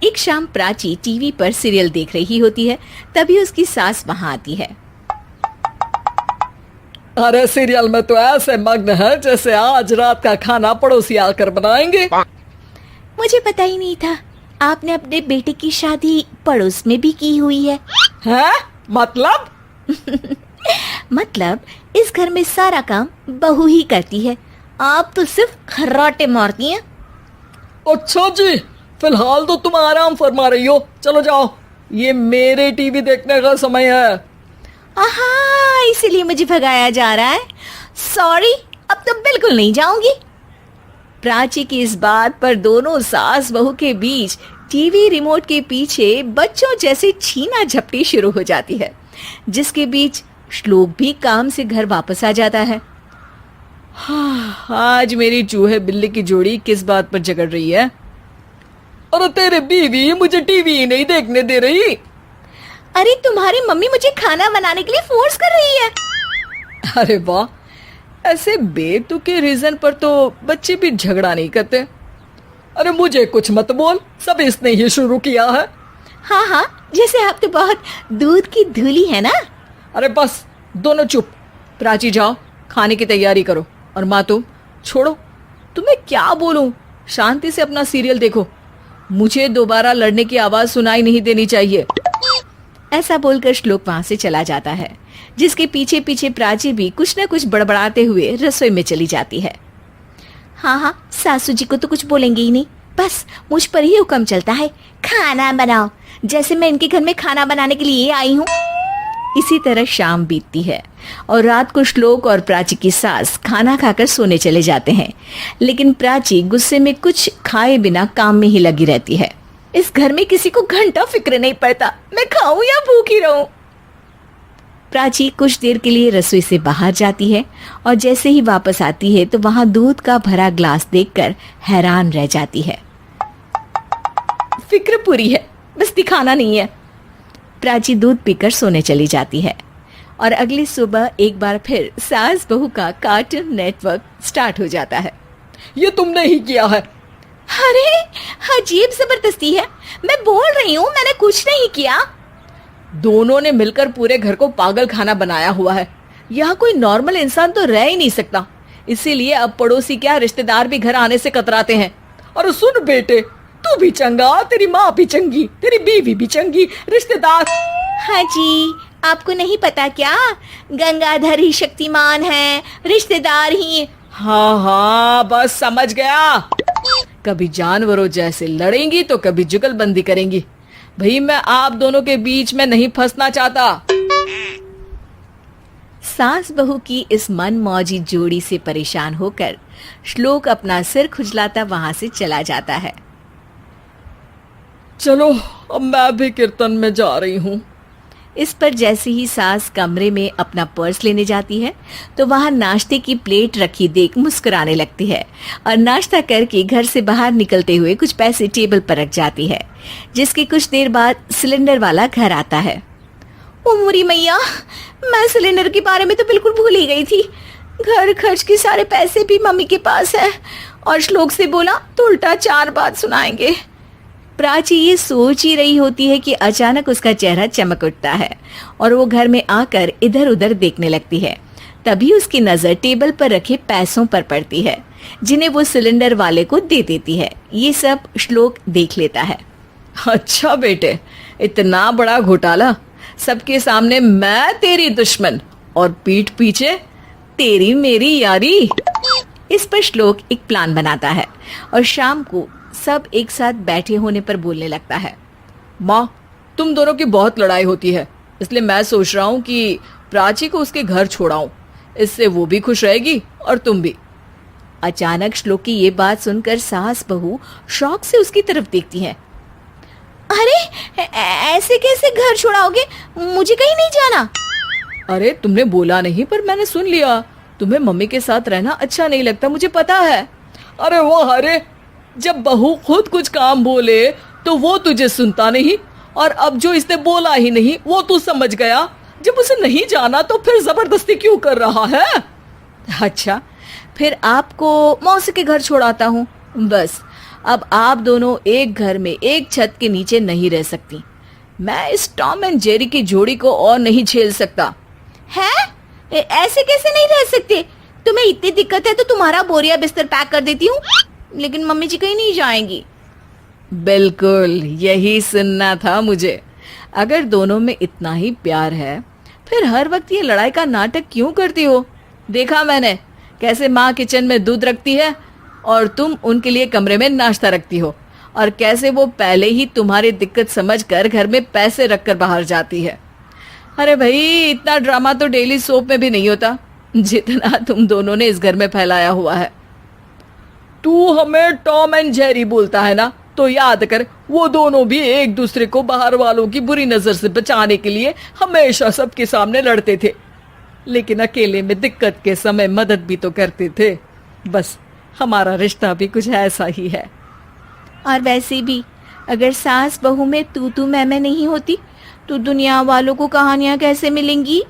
एक शाम प्राची टीवी पर सीरियल देख रही होती है। तभी उसकी सास वहां आती है। अरे सीरियल में तो ऐसे मग्न है जैसे आज रात का खाना पड़ोसी आकर बनाएंगे। मुझे पता ही नहीं था आपने अपने बेटे की शादी पड़ोस में भी की हुई है। हैं? मतलब? मतलब इस घर में सारा काम बहू ही करती है, आप तो सिर्फ खर्राटे मारती हैं। अच्छा जी, फिलहाल तो तुम आराम फरमा रही हो, चलो जाओ, ये मेरे टीवी देखने का समय है। आहा, इसीलिए मुझे भगाया जा रहा है। सॉरी, अब तो बिल्कुल नहीं जाऊंगी। प्राची की इस बात पर दोनों सास बहू के बीच टीवी रिमोट के पीछे बच्चों जैसे छीना झपटी शुरू हो जाती है, जिसके बीच श्लोक भी काम से घर वापस आ जाता है। हाँ, आज मेरी चूहे बिल्ली की जोड़ी किस बात पर झगड़ रही है? अरे तेरे बीवी मुझे टीवी ही नहीं देखने दे रही। अरे तुम्हारी मम्मी मुझे खाना बनाने के लिए फोर्स कर रही है। अरे वाह, ऐसे बेतुके रीजन पर तो बच्चे भी झगड़ा नहीं करते। अरे मुझे कुछ मत बोल, सब इसने ही शुरू किया है। हाँ हाँ, जैसे आप तो बहुत दूध की धूली है ना। अरे बस, दोनों चुप। प्राची जाओ, खाने की तैयारी करो। और माँ तुम छोड़ो, तुम्हें क्या बोलूं, शांति से अपना सीरियल देखो, मुझे दोबारा लड़ने की आवाज सुनाई नहीं देनी चाहिए। ऐसा बोलकर श्लोक वहां से चला जाता है, जिसके पीछे पीछे प्राची भी कुछ न कुछ बड़बड़ाते हुए रसोई में चली जाती है। हाँ हाँ, सासू जी को तो कुछ बोलेंगे ही नहीं, बस मुझ पर ही हुक्म चलता है, खाना बनाओ, जैसे मैं इनके घर में खाना बनाने के लिए आई हूँ। इसी तरह शाम बीतती है और रात को श्लोक और प्राची की सास खाना खाकर सोने चले जाते हैं, लेकिन प्राची गुस्से में कुछ खाए बिना काम में ही लगी रहती है। इस घर में किसी को घंटा फिक्र नहीं पड़ता, मैं खाऊं या भूखी रहूं। प्राची कुछ देर के लिए रसोई से बाहर जाती है और जैसे ही वापस आती है तो वहां दूध का भरा ग्लास देखकर हैरान रह जाती है। फिक्र पूरी है, बस दिखाना नहीं है। प्राची दूध पीकर सोने चली जाती है और अगली सुबह एक बार फिर सास बहू का कार्टून नेटवर्क स्टार्ट हो जाता है। ये तुमने ही किया है। अरे अजीब जबरदस्ती है, मैं बोल रही हूँ मैंने कुछ नहीं किया। दोनों ने मिलकर पूरे घर को पागल खाना बनाया हुआ है। यहाँ कोई नॉर्मल इंसान तो रह ही नहीं सकता, इसीलिए अब पड़ोसी क्या रिश्तेदार भी घर आने से कतराते हैं। और सुन बेटे, तू भी चंगा, तेरी माँ भी चंगी, तेरी बीवी भी चंगी, रिश्तेदार। हाँ जी, आपको नहीं पता क्या, गंगाधर ही शक्तिमान है, रिश्तेदार ही। हाँ हाँ, बस समझ गया। कभी जानवरों जैसे लड़ेंगी तो कभी जुगलबंदी करेंगी। भाई मैं आप दोनों के बीच में नहीं फंसना चाहता। सास बहू की इस मनमौजी जोड़ी से परेशान होकर श्लोक अपना सिर खुजलाता वहां से चला जाता है। चलो अब मैं भी कीर्तन में जा रही हूँ। इस पर जैसे ही सास कमरे में अपना पर्स लेने जाती है तो वहां नाश्ते की प्लेट रखी देख मुस्कुराने लगती है और नाश्ता करके घर से बाहर निकलते हुए कुछ पैसे टेबल पर रख जाती है, जिसके कुछ देर बाद सिलेंडर वाला घर आता है। ओ मुरी मैया, मैं सिलेंडर के बारे में तो बिल्कुल भूल ही गई थी। घर खर्च के सारे पैसे भी मम्मी के पास है और श्लोक से बोला तो उल्टा 4 बात सुनाएंगे। प्राची ये सोच ही रही होती है कि अचानक उसका चेहरा चमक उठता है और वो घर में आकर इधर उधर देखने लगती है। तभी उसकी नजर टेबल पर रखे पैसों पर पड़ती है, जिन्हें वो सिलेंडर वाले को दे देती है। ये सब श्लोक देख लेता है। अच्छा बेटे, इतना बड़ा घोटाला, सबके सामने मैं तेरी दुश्मन और पीठ पीछे तेरी मेरी यारी। इस पर श्लोक एक प्लान बनाता है और शाम को सब एक साथ बैठे होने पर बोलने लगता है। माँ, तुम दोनों की बहुत लड़ाई होती है, इसलिए मैं सोच रहा हूँ कि प्राची को उसके घर छोड़ाऊं, इससे वो भी खुश रहेगी और तुम भी। अचानक श्लोक की ये बात सुनकर सास बहू शौक से उसकी तरफ देखती है। अरे ऐसे कैसे घर छोड़ाओगे, मुझे कहीं नहीं जाना। अरे तुमने बोला नहीं पर मैंने सुन लिया, तुम्हें मम्मी के साथ रहना अच्छा नहीं लगता, मुझे पता है। अरे वो अरे, जब बहू खुद कुछ काम बोले तो वो तुझे सुनता नहीं, और अब जो इसने बोला ही नहीं वो तू समझ गया। जब उसे नहीं जाना तो फिर जबरदस्ती क्यों कर रहा है? अच्छा, फिर आपको मौसी के घर छोड़ाता हूँ, बस अब आप दोनों एक घर में एक छत के नीचे नहीं रह सकती। मैं इस टॉम एंड जेरी की जोड़ी को और नहीं झेल सकता। है? ऐसे कैसे नहीं रह सकते? तुम्हें इतनी दिक्कत है तो तुम्हारा बोरिया बिस्तर पैक कर देती हूँ, लेकिन मम्मी जी कहीं नहीं जाएंगी। बिल्कुल यही सुनना था मुझे। अगर दोनों में इतना ही प्यार है फिर हर वक्त ये लड़ाई का नाटक क्यों करती हो? देखा मैंने कैसे माँ किचन में दूध रखती है और तुम उनके लिए कमरे में नाश्ता रखती हो, और कैसे वो पहले ही तुम्हारी दिक्कत समझकर घर में पैसे रखकर बाहर जाती है। अरे भाई, इतना ड्रामा तो डेली सोप में भी नहीं होता जितना तुम दोनों ने इस घर में फैलाया हुआ है। तू हमें टॉम एंड जेरी बोलता है ना, तो याद कर वो दोनों भी एक दूसरे को बाहर वालों की बुरी नजर से बचाने के लिए हमेशा सबके सामने लड़ते थे, लेकिन अकेले में दिक्कत के समय मदद भी तो करते थे। बस हमारा रिश्ता भी कुछ ऐसा ही है। और वैसे भी अगर सास बहू में तू मैं नहीं होती तो दुनिया वालों को कहानियां कैसे मिलेंगी?